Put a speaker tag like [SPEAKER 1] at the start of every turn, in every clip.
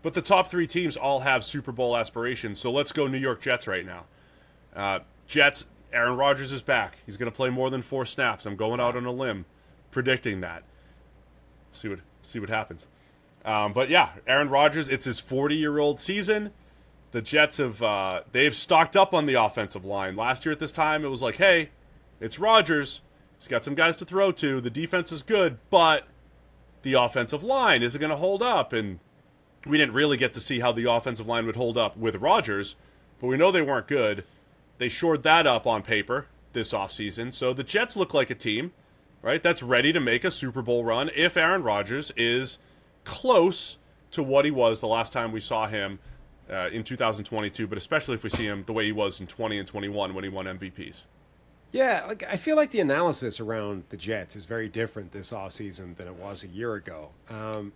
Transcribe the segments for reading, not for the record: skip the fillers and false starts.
[SPEAKER 1] But the top three teams all have Super Bowl aspirations. So let's go New York Jets right now. Jets, Aaron Rodgers is back. He's going to play more than 4 snaps. I'm going out on a limb predicting that. See what happens. But yeah, Aaron Rodgers, it's his 40-year-old season. The Jets they've stocked up on the offensive line. Last year at this time, it was like, hey, it's Rodgers. He's got some guys to throw to. The defense is good, but the offensive line isn't going to hold up. And we didn't really get to see how the offensive line would hold up with Rodgers, but we know they weren't good. They shored that up on paper this offseason. So the Jets look like a team, right, that's ready to make a Super Bowl run if Aaron Rodgers is close to what he was the last time we saw him in 2022, but especially if we see him the way he was in 20 and 21 when he won MVPs.
[SPEAKER 2] Yeah, like I feel like the analysis around the Jets is very different this offseason than it was a year ago.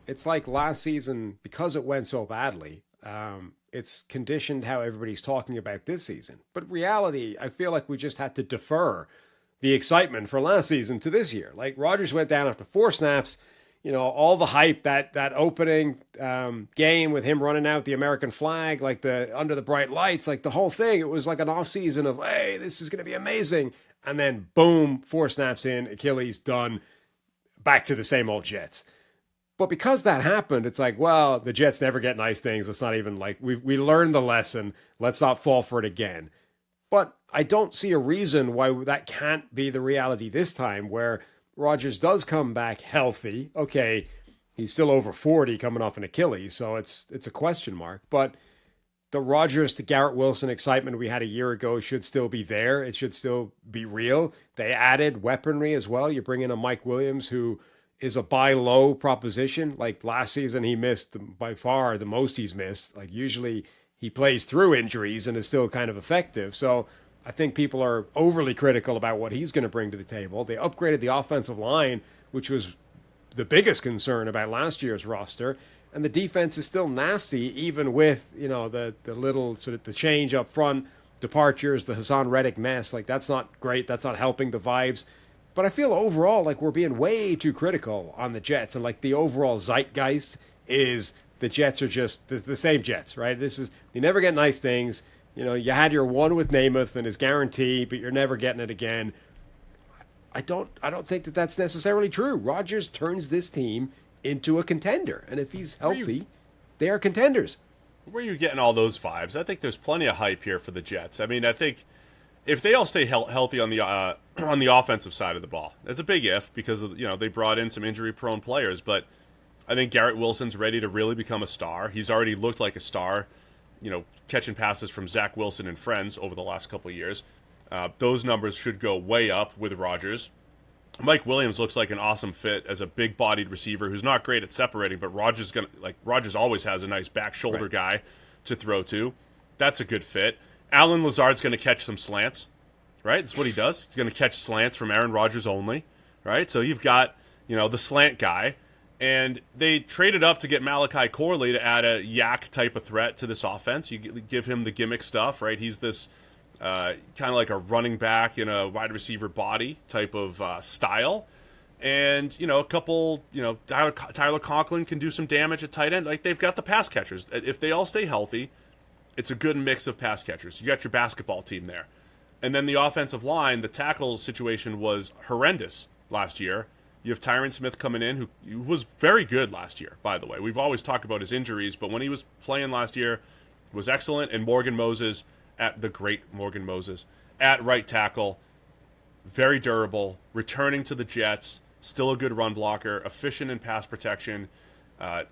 [SPEAKER 2] It's like last season, because it went so badly, it's conditioned how everybody's talking about this season. But reality, I feel like we just had to defer the excitement for last season to this year. Like Rodgers went down after 4 snaps. You know, all the hype, that opening game with him running out the American flag, like the under the bright lights, like the whole thing, it was like an off season of, hey, this is going to be amazing. And then boom, 4 snaps in, Achilles done, back to the same old Jets. But because that happened, it's like, well, the Jets never get nice things. It's not even like we learned the lesson. Let's not fall for it again. But I don't see a reason why that can't be the reality this time, where Rodgers does come back healthy. Okay, he's still over 40 coming off an Achilles, so it's a question mark. But the Rodgers to Garrett Wilson excitement we had a year ago should still be there. It should still be real. They added weaponry as well. You bring in a Mike Williams who is a buy low proposition. Like last season, he missed by far the most he's missed. Like usually he plays through injuries and is still kind of effective. So I think people are overly critical about what he's going to bring to the table. They upgraded the offensive line, which was the biggest concern about last year's roster. And the defense is still nasty, even with, you know, the little sort of the change up front, departures, the Hassan Reddick mess. Like, that's not great. That's not helping the vibes. But I feel overall like we're being way too critical on the Jets. And like the overall zeitgeist is the Jets are just the same Jets, right? You never get nice things. You know, you had your one with Namath and his guarantee, but you're never getting it again. I don't think that that's necessarily true. Rodgers turns this team into a contender, and if he's healthy, they are contenders.
[SPEAKER 1] Where are you getting all those vibes? I think there's plenty of hype here for the Jets. I mean, I think if they all stay healthy on the offensive side of the ball, it's a big if because they brought in some injury-prone players, but I think Garrett Wilson's ready to really become a star. He's already looked like a star, catching passes from Zach Wilson and friends over the last couple of years. Those numbers should go way up with Rodgers. Mike Williams looks like an awesome fit as a big-bodied receiver who's not great at separating, but Rodgers always has a nice back shoulder guy to throw to. That's a good fit. Alan Lazard's going to catch some slants, right? That's what he does. He's going to catch slants from Aaron Rodgers only, right? So you've got, the slant guy, and they traded up to get Malachi Corley to add a yak type of threat to this offense. You give him the gimmick stuff, right? He's this kind of like a running back in a wide receiver body type of style. And, a couple, Tyler Conklin can do some damage at tight end. Like, they've got the pass catchers. If they all stay healthy, it's a good mix of pass catchers. You got your basketball team there. And then the offensive line, the tackle situation was horrendous last year. You have Tyron Smith coming in, who was very good last year, by the way. We've always talked about his injuries, but when he was playing last year, was excellent. And the great Morgan Moses, at right tackle, very durable, returning to the Jets, still a good run blocker, efficient in pass protection.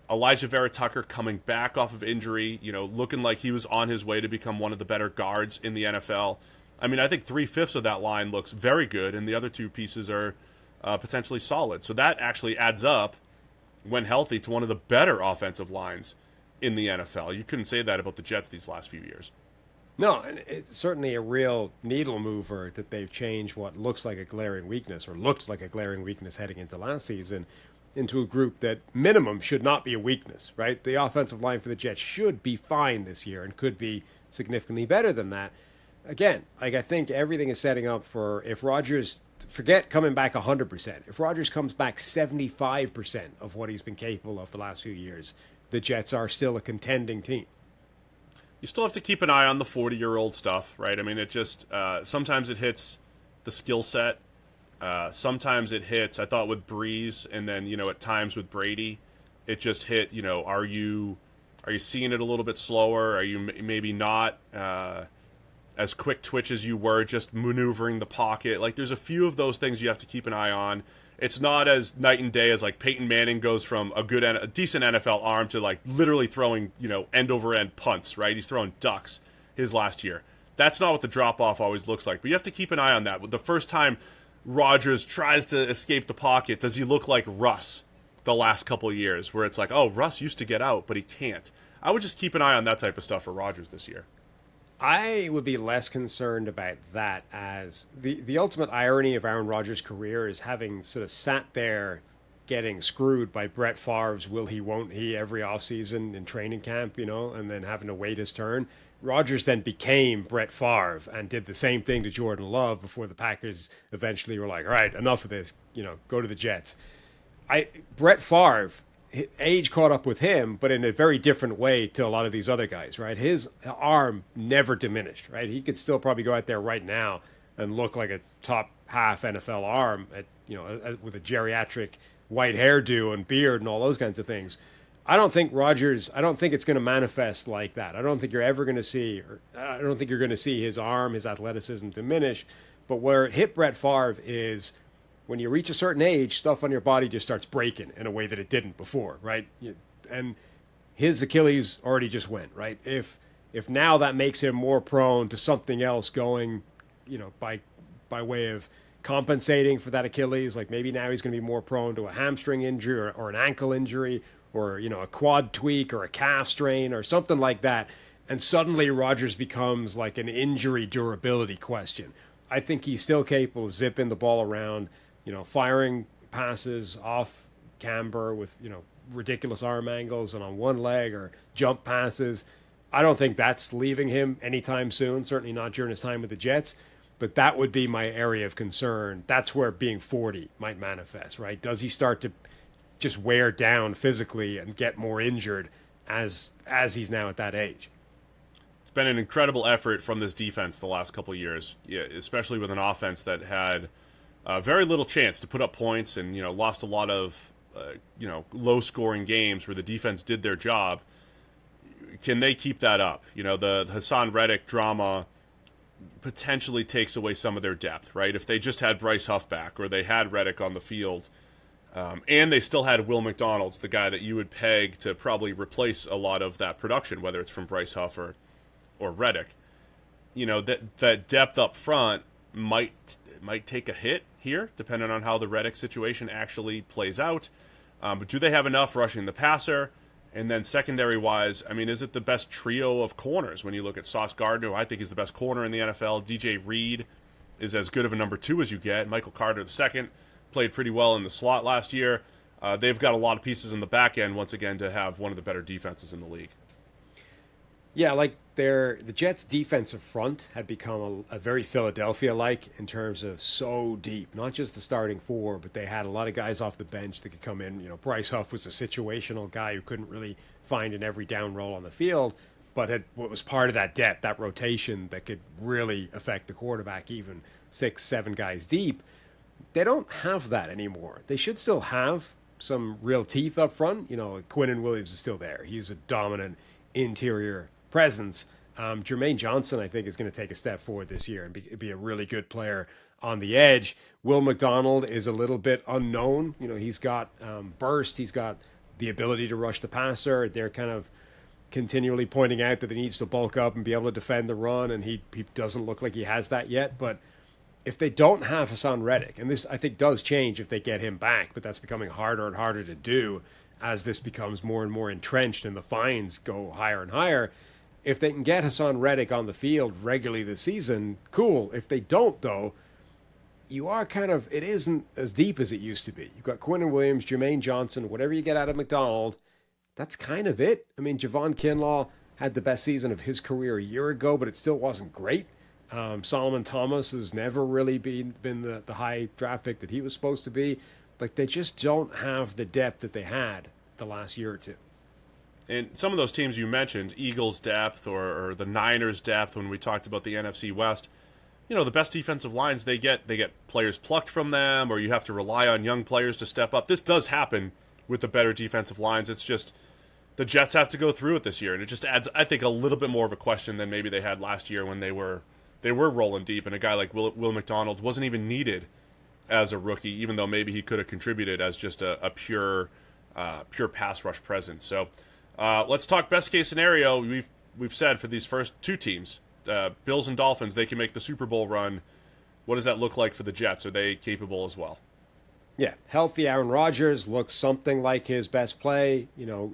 [SPEAKER 1] Elijah Vera Tucker coming back off of injury, looking like he was on his way to become one of the better guards in the NFL. I mean, I think 3/5 of that line looks very good, and the other two pieces are potentially solid. So that actually adds up, when healthy, to one of the better offensive lines in the NFL. You couldn't say that about the Jets these last few years.
[SPEAKER 2] No, and it's certainly a real needle mover that they've changed what looks like a glaring weakness, or looked like a glaring weakness heading into last season, into a group that minimum should not be a weakness, right? The offensive line for the Jets should be fine this year and could be significantly better than that. Again, I think everything is setting up for, if Rodgers, forget coming back 100%, if Rodgers comes back 75% of what he's been capable of the last few years, the Jets are still a contending team.
[SPEAKER 1] You still have to keep an eye on the 40-year-old stuff, right? I mean, it just sometimes it hits the skill set. Sometimes it hits, I thought, with Breeze, and then, at times with Brady, it just hit, are you seeing it a little bit slower? Are you maybe not as quick twitch as you were just maneuvering the pocket? Like, there's a few of those things you have to keep an eye on. It's not as night and day as, like, Peyton Manning goes from a decent NFL arm to, like, literally throwing, end over end punts, right? He's throwing ducks his last year. That's not what the drop-off always looks like. But you have to keep an eye on that. The first time Rodgers tries to escape the pocket, does he look like Russ the last couple of years, where it's like, oh, Russ used to get out, but he can't? I would just keep an eye on that type of stuff for Rodgers this year.
[SPEAKER 2] I would be less concerned about that, as the ultimate irony of Aaron Rodgers' career is having sort of sat there getting screwed by Brett Favre's will he, won't he every offseason in training camp, and then having to wait his turn. Rodgers then became Brett Favre and did the same thing to Jordan Love before the Packers eventually were like, all right, enough of this, go to the Jets. Brett Favre, age caught up with him, but in a very different way to a lot of these other guys, right? His arm never diminished, right? He could still probably go out there right now and look like a top half NFL arm with a geriatric white hairdo and beard and all those kinds of things. I don't think it's going to manifest like that. I don't think you're going to see his arm, his athleticism diminish. But where it hit Brett Favre is when you reach a certain age, stuff on your body just starts breaking in a way that it didn't before, right? And his Achilles already just went, right? If now that makes him more prone to something else going, by way of compensating for that Achilles, like maybe now he's going to be more prone to a hamstring injury or an ankle injury, or a quad tweak or a calf strain or something like that, and suddenly Rodgers becomes like an injury durability question. I think he's still capable of zipping the ball around, firing passes off camber with, ridiculous arm angles and on one leg, or jump passes. I don't think that's leaving him anytime soon, certainly not during his time with the Jets, but that would be my area of concern. That's where being 40 might manifest, right? Does he start to just wear down physically and get more injured as he's now at that age?
[SPEAKER 1] It's been an incredible effort from this defense the last couple of years, especially with an offense that had very little chance to put up points and lost a lot of low-scoring games where the defense did their job. Can they keep that up? The Hassan Reddick drama potentially takes away some of their depth, right? If they just had Bryce Huff back, or they had Reddick on the field, and they still had Will McDonald, the guy that you would peg to probably replace a lot of that production, whether it's from Bryce Huff or Reddick. That depth up front might take a hit here, depending on how the Reddick situation actually plays out. But do they have enough rushing the passer? And then secondary-wise, is it the best trio of corners when you look at Sauce Gardner, who I think is the best corner in the NFL? DJ Reed is as good of a number 2 as you get. Michael Carter II played pretty well in the slot last year. They've got a lot of pieces in the back end, once again, to have one of the better defenses in the league.
[SPEAKER 2] Yeah, like the Jets' defensive front had become a very Philadelphia-like in terms of so deep. Not just the starting 4, but they had a lot of guys off the bench that could come in. Bryce Huff was a situational guy who couldn't really find an every down role on the field, but what was part of that depth, that rotation that could really affect the quarterback, even 6-7 guys deep. They don't have that anymore. They should still have some real teeth up front. Quinnen Williams is still there. He's a dominant interior presence. Jermaine Johnson, I think, is going to take a step forward this year and be a really good player on the edge. Will McDonald is a little bit unknown. He's got burst. He's got the ability to rush the passer. They're kind of continually pointing out that he needs to bulk up and be able to defend the run, and he doesn't look like he has that yet. But if they don't have Hassan Reddick, and this I think does change if they get him back, but that's becoming harder and harder to do as this becomes more and more entrenched and the fines go higher and higher. If they can get Hassan Reddick on the field regularly this season, cool. If they don't, though, it isn't as deep as it used to be. You've got Quinnen Williams, Jermaine Johnson, whatever you get out of McDonald, that's kind of it. Javon Kinlaw had the best season of his career a year ago, but it still wasn't great. Solomon Thomas has never really been the high draft pick that he was supposed to be. Like, they just don't have the depth that they had the last year or two.
[SPEAKER 1] And some of those teams you mentioned, Eagles depth or the Niners depth when we talked about the NFC West, the best defensive lines they get players plucked from them, or you have to rely on young players to step up. This does happen with the better defensive lines. It's just the Jets have to go through it this year, and it just adds, I think, a little bit more of a question than maybe they had last year when they were rolling deep, and a guy like Will McDonald wasn't even needed as a rookie, even though maybe he could have contributed as just a pure pass rush presence. So let's talk best case scenario. We've said for these first two teams, Bills and Dolphins, they can make the Super Bowl run. What does that look like for the Jets? Are they capable as well?
[SPEAKER 2] Yeah, healthy Aaron Rodgers looks something like his best play.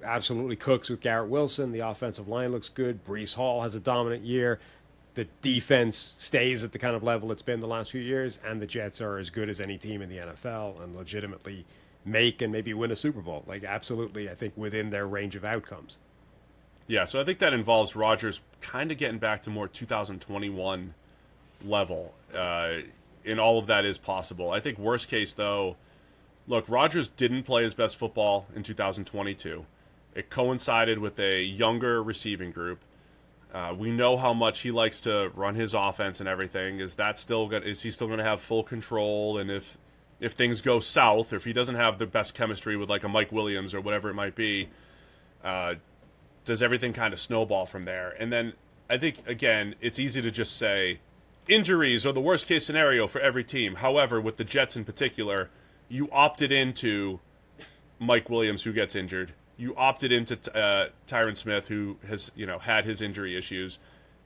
[SPEAKER 2] Absolutely cooks with Garrett Wilson. The offensive line looks good. Breece Hall has a dominant year. The defense stays at the kind of level it's been the last few years, and the Jets are as good as any team in the NFL and legitimately make and maybe win a Super Bowl. Absolutely, I think, within their range of outcomes.
[SPEAKER 1] Yeah, so I think that involves Rodgers kind of getting back to more 2021 level. And all of that is possible. I think worst case, though, look, Rodgers didn't play his best football in 2022. It coincided with a younger receiving group. We know how much he likes to run his offense and everything. Is he still going to have full control? And if things go south, or if he doesn't have the best chemistry with like a Mike Williams or whatever it might be, does everything kind of snowball from there? And then I think, again, it's easy to just say injuries are the worst case scenario for every team. However, with the Jets in particular, you opted into Mike Williams, who gets injured. You opted into Tyron Smith, who has had his injury issues,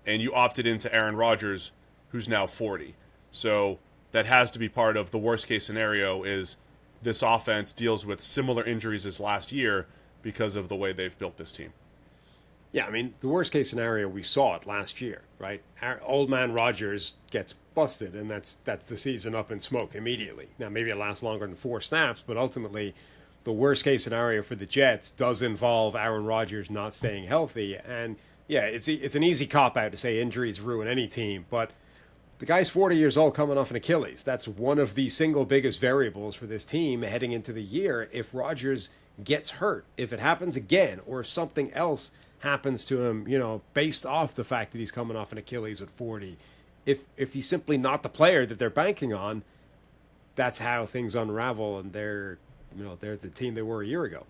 [SPEAKER 1] and you opted into Aaron Rodgers, who's now 40. So that has to be part of the worst case scenario. Is this offense deals with similar injuries as last year because of the way they've built this team.
[SPEAKER 2] Yeah, I mean, the worst case scenario, we saw it last year, right? Our old man Rodgers gets busted, and that's the season up in smoke immediately. Now, maybe it lasts longer than 4 snaps, but ultimately, the worst case scenario for the Jets does involve Aaron Rodgers not staying healthy. And yeah, it's an easy cop-out to say injuries ruin any team, but the guy's 40 years old coming off an Achilles. That's one of the single biggest variables for this team heading into the year. If Rodgers gets hurt, if it happens again, or something else happens to him, based off the fact that he's coming off an Achilles at 40, if he's simply not the player that they're banking on, that's how things unravel, and they're the team they were a year ago.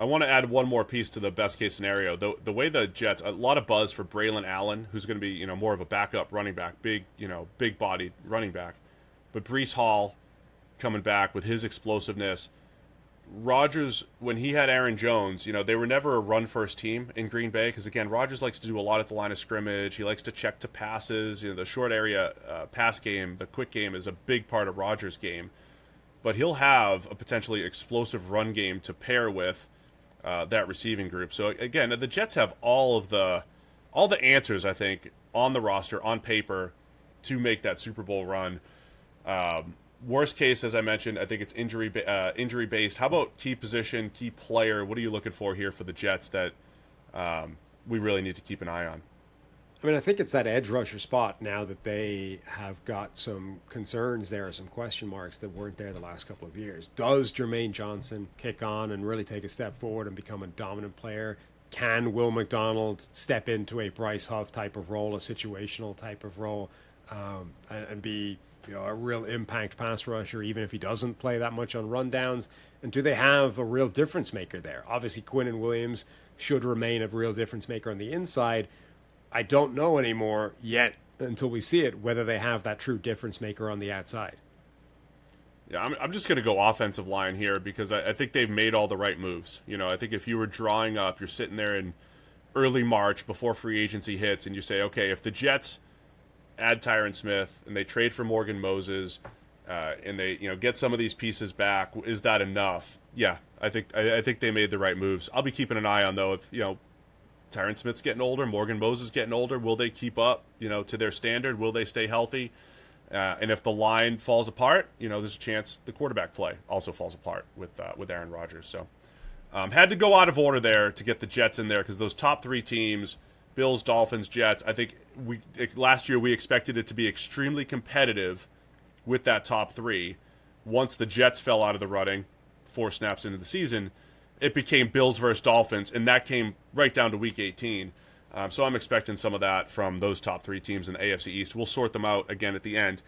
[SPEAKER 1] I want to add one more piece to the best case scenario. The way the Jets, a lot of buzz for Braylon Allen, who's going to be more of a backup running back, big bodied running back, but Breece Hall coming back with his explosiveness. Rodgers, when he had Aaron Jones, they were never a run-first team in Green Bay because, again, Rodgers likes to do a lot at the line of scrimmage. He likes to check to passes. The short area pass game, the quick game is a big part of Rodgers' game. But he'll have a potentially explosive run game to pair with that receiving group. So, again, the Jets have all the answers, I think, on the roster, on paper, to make that Super Bowl run. Worst case, as I mentioned, I think it's injury based. How about key position, key player? What are you looking for here for the Jets that we really need to keep an eye on?
[SPEAKER 2] I mean, I think it's that edge rusher spot now that they have got some concerns there, some question marks that weren't there the last couple of years. Does Jermaine Johnson kick on and really take a step forward and become a dominant player? Can Will McDonald step into a Bryce Huff type of role, a situational type of role, and be a real impact pass rusher, even if he doesn't play that much on rundowns? And do they have a real difference maker there? Obviously, Quinnen Williams should remain a real difference maker on the inside. I don't know anymore yet until we see it whether they have that true difference maker on the outside.
[SPEAKER 1] Yeah, I'm just going to go offensive line here because I think they've made all the right moves. I think if you were drawing up, you're sitting there in early March before free agency hits, and you say, okay, if the Jets add Tyron Smith and they trade for Morgan Moses, and they get some of these pieces back, is that enough? Yeah, I think they made the right moves. I'll be keeping an eye on, though, if Tyron Smith's getting older, Morgan Moses getting older. Will they keep up, to their standard? Will they stay healthy? And if the line falls apart, there's a chance the quarterback play also falls apart with Aaron Rodgers. So had to go out of order there to get the Jets in there because those top 3 teams, Bills, Dolphins, Jets, I think last year we expected it to be extremely competitive with that top 3. Once the Jets fell out of the running 4 snaps into the season, it became Bills versus Dolphins, and that came right down to Week 18. So I'm expecting some of that from those top three teams in the AFC East. We'll sort them out again at the end.